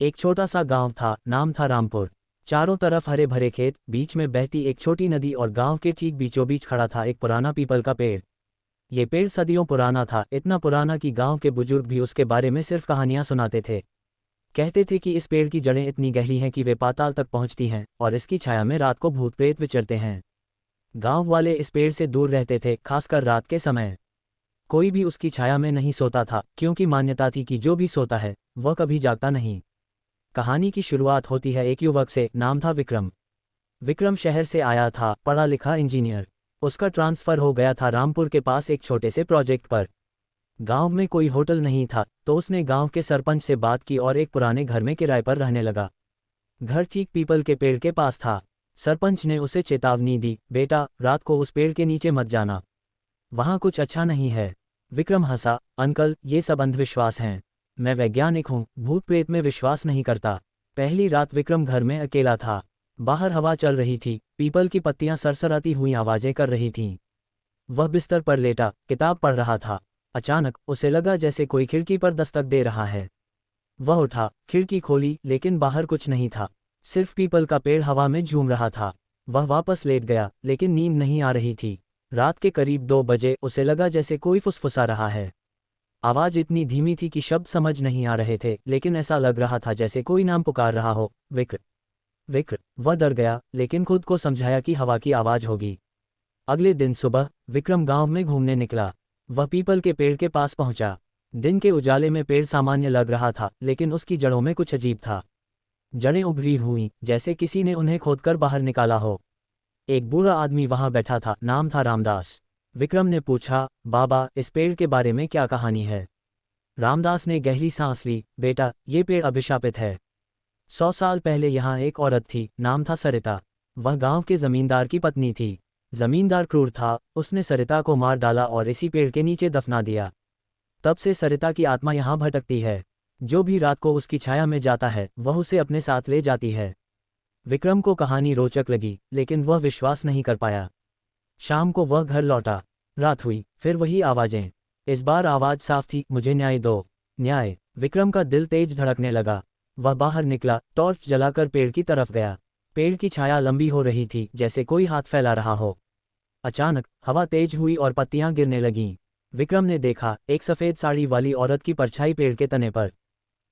एक छोटा सा गांव था, नाम था रामपुर। चारों तरफ हरे भरे खेत, बीच में बहती एक छोटी नदी और गांव के ठीक बीचों बीच खड़ा था एक पुराना पीपल का पेड़। ये पेड़ सदियों पुराना था, इतना पुराना कि गांव के बुजुर्ग भी उसके बारे में सिर्फ कहानियां सुनाते थे। कहते थे कि इस पेड़ की जड़ें इतनी गहरी हैं कि वे पाताल तक पहुंचती हैं और इसकी छाया में रात को भूत प्रेत विचरते हैं। गांव वाले इस पेड़ से दूर रहते थे, खासकर रात के समय। कोई भी उसकी छाया में नहीं सोता था, क्योंकि मान्यता थी कि जो भी सोता है वह कभी जागता नहीं। कहानी की शुरुआत होती है एक युवक से, नाम था विक्रम। विक्रम शहर से आया था, पढ़ा लिखा इंजीनियर। उसका ट्रांसफ़र हो गया था रामपुर के पास एक छोटे से प्रोजेक्ट पर। गांव में कोई होटल नहीं था, तो उसने गांव के सरपंच से बात की और एक पुराने घर में किराए पर रहने लगा। घर ठीक पीपल के पेड़ के पास था। सरपंच ने उसे चेतावनी दी, बेटा रात को उस पेड़ के नीचे मत जाना, वहाँ कुछ अच्छा नहीं है। विक्रम हंसा, अंकल ये सब अंधविश्वास हैं, मैं वैज्ञानिक हूँ, भूत प्रेत में विश्वास नहीं करता। पहली रात विक्रम घर में अकेला था। बाहर हवा चल रही थी, पीपल की पत्तियां सरसराती हुई आवाजें कर रही थीं। वह बिस्तर पर लेटा किताब पढ़ रहा था। अचानक उसे लगा जैसे कोई खिड़की पर दस्तक दे रहा है। वह उठा, खिड़की खोली, लेकिन बाहर कुछ नहीं था, सिर्फ पीपल का पेड़ हवा में झूम रहा था। वह वापस लेट गया, लेकिन नींद नहीं आ रही थी। रात के करीब 2 बजे उसे लगा जैसे कोई फुसफुसा रहा है। आवाज इतनी धीमी थी कि शब्द समझ नहीं आ रहे थे, लेकिन ऐसा लग रहा था जैसे कोई नाम पुकार रहा हो, विक्र विक्र। वह डर गया, लेकिन खुद को समझाया कि हवा की आवाज होगी। अगले दिन सुबह विक्रम गांव में घूमने निकला। वह पीपल के पेड़ के पास पहुंचा। दिन के उजाले में पेड़ सामान्य लग रहा था, लेकिन उसकी जड़ों में कुछ अजीब था। जड़ें उभरी हुईं, जैसे किसी ने उन्हें खोदकर बाहर निकाला हो। एक बूढ़ा आदमी वहां बैठा था, नाम था रामदास। विक्रम ने पूछा, बाबा इस पेड़ के बारे में क्या कहानी है? रामदास ने गहरी सांस ली, बेटा ये पेड़ अभिशापित है। 100 साल पहले यहाँ एक औरत थी, नाम था सरिता। वह गांव के जमींदार की पत्नी थी। जमींदार क्रूर था, उसने सरिता को मार डाला और इसी पेड़ के नीचे दफना दिया। तब से सरिता की आत्मा यहाँ भटकती है। जो भी रात को उसकी छाया में जाता है वह उसे अपने साथ ले जाती है। विक्रम को कहानी रोचक लगी, लेकिन वह विश्वास नहीं कर पाया। शाम को वह घर लौटा। रात हुई, फिर वही आवाजें। इस बार आवाज साफ थी, मुझे न्याय दो, न्याय। विक्रम का दिल तेज धड़कने लगा। वह बाहर निकला, टॉर्च जलाकर पेड़ की तरफ गया। पेड़ की छाया लंबी हो रही थी, जैसे कोई हाथ फैला रहा हो। अचानक हवा तेज हुई और पत्तियां गिरने लगीं। विक्रम ने देखा, एक सफ़ेद साड़ी वाली औरत की परछाई पेड़ के तने पर।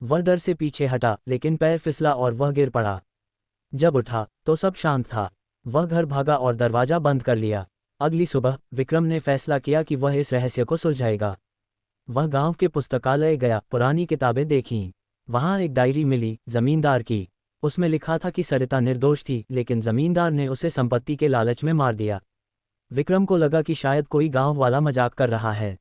वह डर से पीछे हटा, लेकिन पैर फिसला और वह गिर पड़ा। जब उठा तो सब शांत था। वह घर भागा और दरवाजा बंद कर लिया। अगली सुबह विक्रम ने फैसला किया कि वह इस रहस्य को सुलझाएगा। वह गांव के पुस्तकालय गया, पुरानी किताबें देखीं। वहां एक डायरी मिली, जमींदार की। उसमें लिखा था कि सरिता निर्दोष थी, लेकिन जमींदार ने उसे संपत्ति के लालच में मार दिया। विक्रम को लगा कि शायद कोई गांव वाला मजाक कर रहा है।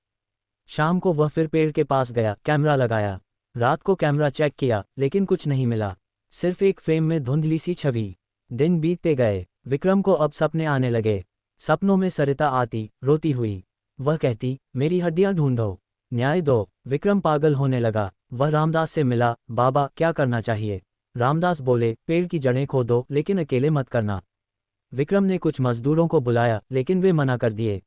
शाम को वह फिर पेड़ के पास गया, कैमरा लगाया। रात को कैमरा चेक किया, लेकिन कुछ नहीं मिला, सिर्फ एक फ्रेम में धुंधली सी छवि। दिन बीतते गए, विक्रम को अब सपने आने लगे। सपनों में सरिता आती, रोती हुई। वह कहती, मेरी हड्डियां ढूंढो, न्याय दो। विक्रम पागल होने लगा। वह रामदास से मिला, बाबा क्या करना चाहिए? रामदास बोले, पेड़ की जड़ें खोदो, लेकिन अकेले मत करना। विक्रम ने कुछ मजदूरों को बुलाया, लेकिन वे मना कर दिए,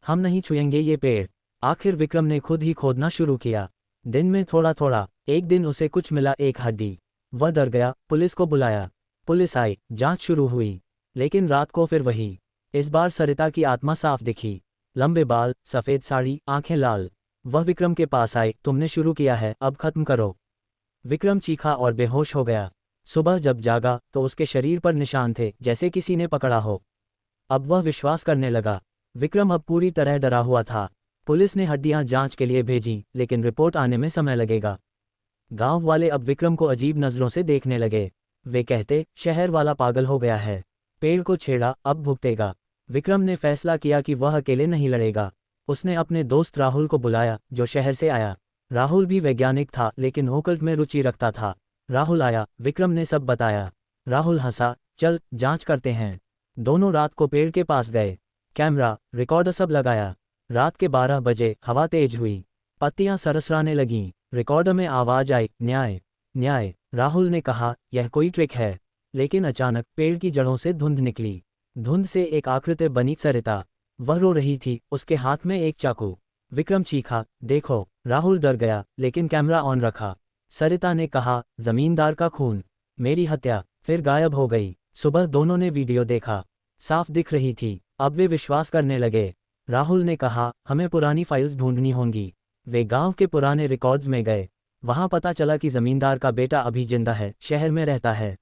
हम नहीं छुएंगे ये पेड़। आखिर विक्रम ने खुद ही खोदना शुरू किया। दिन में थोड़ा थोड़ा। एक दिन उसे कुछ मिला, एक हड्डी। वह डर गया, पुलिस को बुलाया। पुलिस आई, जांच शुरू हुई, लेकिन रात को फिर वही। इस बार सरिता की आत्मा साफ दिखी, लंबे बाल, सफ़ेद साड़ी, आंखें लाल। वह विक्रम के पास आई, तुमने शुरू किया है, अब खत्म करो। विक्रम चीखा और बेहोश हो गया। सुबह जब जागा तो उसके शरीर पर निशान थे, जैसे किसी ने पकड़ा हो। अब वह विश्वास करने लगा। विक्रम अब पूरी तरह डरा हुआ था। पुलिस ने हड्डियां जांच के लिए भेजी, लेकिन रिपोर्ट आने में समय लगेगा। गांव वाले अब विक्रम को अजीब नज़रों से देखने लगे। वे कहते, शहर वाला पागल हो गया है, पेड़ को छेड़ा, अब भुगतेगा। विक्रम ने फैसला किया कि वह अकेले नहीं लड़ेगा। उसने अपने दोस्त राहुल को बुलाया, जो शहर से आया। राहुल भी वैज्ञानिक था, लेकिन ओकल्ट में रुचि रखता था। राहुल आया, विक्रम ने सब बताया। राहुल हंसा, चल जांच करते हैं। दोनों रात को पेड़ के पास गए। कैमरा, रिकॉर्डर सब लगाया। रात के 12 बजे हवा तेज हुई, पत्तियां सरसराने लगीं। रिकॉर्डर में आवाज आई, न्याय, न्याय। राहुल ने कहा, यह कोई ट्रिक है। लेकिन अचानक पेड़ की जड़ों से धुंध निकली। धुंध से एक आकृति बनी सरिता। वह रो रही थी, उसके हाथ में एक चाकू। विक्रम चीखा, देखो। राहुल डर गया, लेकिन कैमरा ऑन रखा। सरिता ने कहा, जमींदार का खून, मेरी हत्या, फिर गायब हो गई। सुबह दोनों ने वीडियो देखा, साफ दिख रही थी। अब वे विश्वास करने लगे। राहुल ने कहा, हमें पुरानी फाइल्स ढूंढनी होंगी। वे गांव के पुराने रिकॉर्ड्स में गए। वहां पता चला कि जमींदार का बेटा अभी जिंदा है, शहर में रहता है।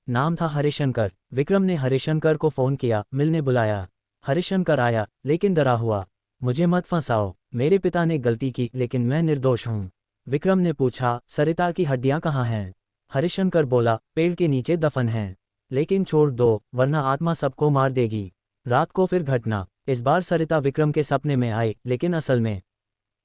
नाम था हरिशंकर। विक्रम ने हरिशंकर को फोन किया, मिलने बुलाया। हरिशंकर आया, लेकिन डरा हुआ। मुझे मत फंसाओ, मेरे पिता ने गलती की, लेकिन मैं निर्दोष हूँ। विक्रम ने पूछा, सरिता की हड्डियां कहाँ हैं? हरिशंकर बोला, पेड़ के नीचे दफन हैं। लेकिन छोड़ दो, वरना आत्मा सबको मार देगी। रात को फिर घटना। इस बार सरिता विक्रम के सपने में आई, लेकिन असल में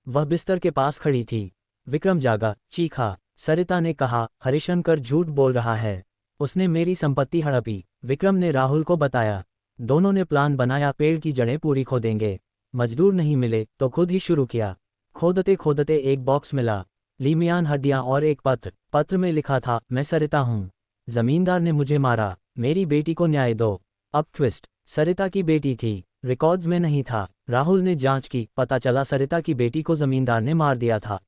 वह बिस्तर के पास खड़ी थी। विक्रम जागा, चीखा। सरिता ने कहा, हरिशंकर झूठ बोल रहा है, उसने मेरी संपत्ति हड़पी। विक्रम ने राहुल को बताया। दोनों ने प्लान बनाया, पेड़ की जड़ें पूरी खोदेंगे। मजदूर नहीं मिले तो खुद ही शुरू किया। खोदते खोदते एक बॉक्स मिला, लीमियान हड्डियां और एक पत्र में लिखा था, मैं सरिता हूँ, जमींदार ने मुझे मारा, मेरी बेटी को न्याय दो। अब ट्विस्ट, सरिता की बेटी थी, रिकॉर्ड्स में नहीं था। राहुल ने जांच की, पता चला सरिता की बेटी को जमींदार ने मार दिया था।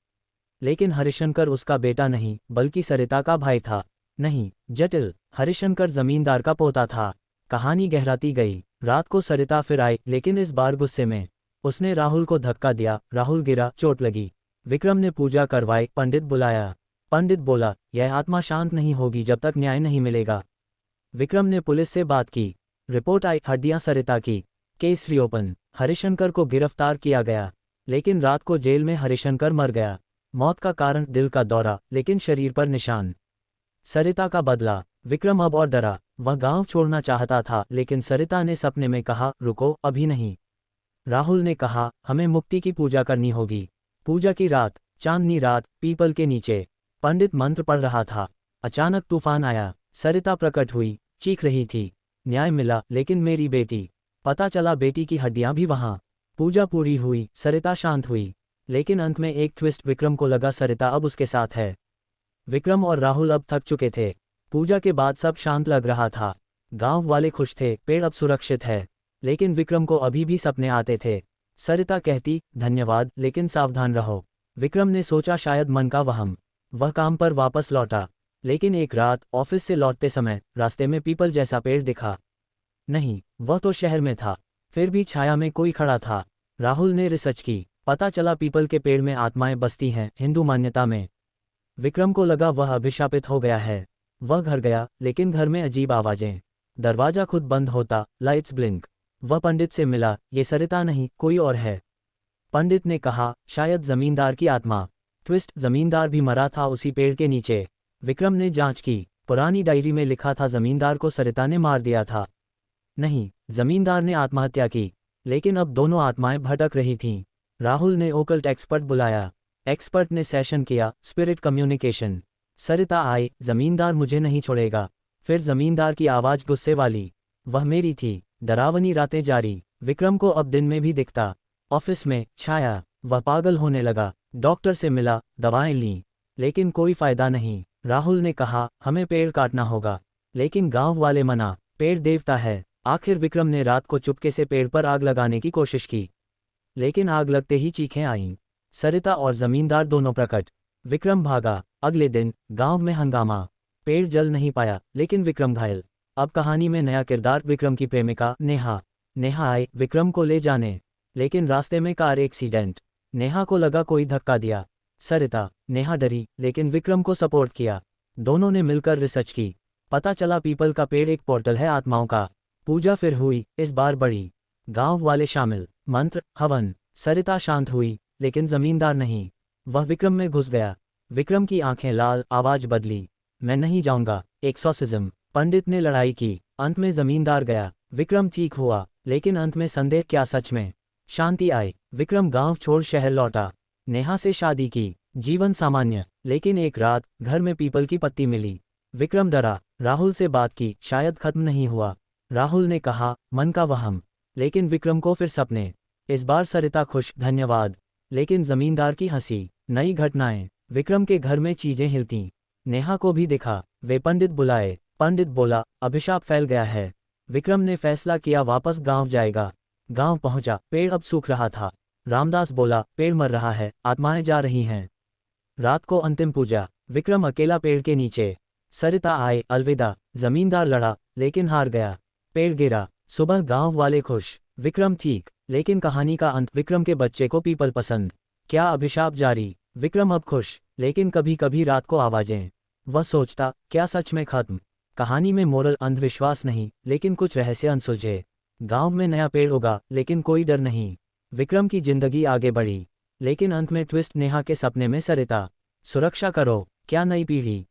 लेकिन हरिशंकर उसका बेटा नहीं, बल्कि सरिता का भाई था। नहीं, जटिल, हरिशंकर जमींदार का पोता था। कहानी गहराती गई। रात को सरिता फिर आई, लेकिन इस बार गुस्से में। उसने राहुल को धक्का दिया, राहुल गिरा, चोट लगी। विक्रम ने पूजा करवाई, पंडित बुलाया। पंडित बोला, यह आत्मा शांत नहीं होगी जब तक न्याय नहीं मिलेगा। विक्रम ने पुलिस से बात की। रिपोर्ट आई, हड्डियां सरिता की। Case reopen. हरिशंकर को गिरफ्तार किया गया। लेकिन रात को जेल में हरिशंकर मर गया। मौत का कारण दिल का दौरा, लेकिन शरीर पर निशान। सरिता का बदला। विक्रम अब और डरा। वह गांव छोड़ना चाहता था, लेकिन सरिता ने सपने में कहा, रुको, अभी नहीं। राहुल ने कहा, हमें मुक्ति की पूजा करनी होगी। पूजा की रात, चांदनी रात, पीपल के नीचे। पंडित मंत्र पढ़ रहा था। अचानक तूफान आया। सरिता प्रकट हुई, चीख रही थी, न्याय मिला, लेकिन मेरी बेटी। पता चला बेटी की हड्डियां भी वहां। पूजा पूरी हुई, सरिता शांत हुई। लेकिन अंत में एक ट्विस्ट, विक्रम को लगा सरिता अब उसके साथ है। विक्रम और राहुल अब थक चुके थे। पूजा के बाद सब शांत लग रहा था। गांव वाले खुश थे, पेड़ अब सुरक्षित है। लेकिन विक्रम को अभी भी सपने आते थे। सरिता कहती, धन्यवाद, लेकिन सावधान रहो। विक्रम ने सोचा शायद मन का वहम। वह काम पर वापस लौटा। लेकिन एक रात ऑफिस से लौटते समय रास्ते में पीपल जैसा पेड़ दिखा। नहीं, वह तो शहर में था। फिर भी छाया में कोई खड़ा था। राहुल ने रिसर्च की। पता चला पीपल के पेड़ में आत्माएं बसती हैं, हिंदू मान्यता में। विक्रम को लगा वह अभिशापित हो गया है। वह घर गया, लेकिन घर में अजीब आवाजें। दरवाजा खुद बंद होता, लाइट्स ब्लिंक। वह पंडित से मिला, ये सरिता नहीं, कोई और है। पंडित ने कहा, शायद जमींदार की आत्मा। ट्विस्ट, जमींदार भी मरा था उसी पेड़ के नीचे। विक्रम ने जांच की। पुरानी डायरी में लिखा था जमींदार को सरिता ने मार दिया था। नहीं, जमींदार ने आत्महत्या की। लेकिन अब दोनों आत्माएं भटक रही थीं। राहुल ने ओकल्ट एक्सपर्ट बुलाया। एक्सपर्ट ने सेशन किया, स्पिरिट कम्युनिकेशन। सरिता आई, जमींदार मुझे नहीं छोड़ेगा। फिर जमींदार की आवाज गुस्से वाली, वह मेरी थी। डरावनी रातें जारी। विक्रम को अब दिन में भी दिखता। ऑफिस में छाया। वह पागल होने लगा। डॉक्टर से मिला, दवाएं लीं, लेकिन कोई फायदा नहीं। राहुल ने कहा, हमें पेड़ काटना होगा। लेकिन गांव वाले मना, पेड़ देवता है। आखिर विक्रम ने रात को चुपके से पेड़ पर आग लगाने की कोशिश की। लेकिन आग लगते ही चीखें आईं। सरिता और जमींदार दोनों प्रकट। विक्रम भागा। अगले दिन गांव में हंगामा। पेड़ जल नहीं पाया, लेकिन विक्रम घायल। अब कहानी में नया किरदार, विक्रम की प्रेमिका नेहा। नेहा आई विक्रम को ले जाने, लेकिन रास्ते में कार एक्सीडेंट। नेहा को लगा कोई धक्का दिया। सरिता, नेहा डरी, लेकिन विक्रम को सपोर्ट किया। दोनों ने मिलकर रिसर्च की। पता चला पीपल का पेड़ एक पोर्टल है आत्माओं का। पूजा फिर हुई, इस बार बड़ी। गांव वाले शामिल, मंत्र, हवन। सरिता शांत हुई, लेकिन जमींदार नहीं। वह विक्रम में घुस गया। विक्रम की आंखें लाल, आवाज बदली, मैं नहीं जाऊंगा। एक्सोर्सिज्म। पंडित ने लड़ाई की। अंत में जमींदार गया। विक्रम ठीक हुआ, लेकिन अंत में संदेह, क्या सच में शांति आई? विक्रम गांव छोड़ शहर लौटा। नेहा से शादी की। जीवन सामान्य। लेकिन एक रात घर में पीपल की पत्ती मिली। विक्रम डरा। राहुल से बात की, शायद खत्म नहीं हुआ। राहुल ने कहा, मन का वहम। लेकिन विक्रम को फिर सपने। इस बार सरिता खुश, धन्यवाद। लेकिन जमींदार की हंसी। नई घटनाएं। विक्रम के घर में चीजें हिलती। नेहा को भी दिखा। वे पंडित बुलाए। पंडित बोला, अभिशाप फैल गया है। विक्रम ने फैसला किया, वापस गांव जाएगा। गांव पहुंचा। पेड़ अब सूख रहा था। रामदास बोला, पेड़ मर रहा है, आत्माएं जा रही हैं। रात को अंतिम पूजा। विक्रम अकेला पेड़ के नीचे। सरिता आए, अलविदा। जमींदार लड़ा, लेकिन हार गया। पेड़ गिरा। सुबह गांव वाले खुश। विक्रम ठीक, लेकिन कहानी का अंत। विक्रम के बच्चे को पीपल पसंद। क्या अभिशाप जारी। विक्रम अब खुश, लेकिन कभी कभी रात को आवाजें। वह सोचता, क्या सच में खत्म। कहानी में मोरल अंधविश्वास नहीं, लेकिन कुछ रहस्य अनसुलझे। गांव में नया पेड़ उगा, लेकिन कोई डर नहीं। विक्रम की जिंदगी आगे बढ़ी, लेकिन अंत में ट्विस्ट। नेहा के सपने में सरिता। सुरक्षा करो, क्या नई पीढ़ी।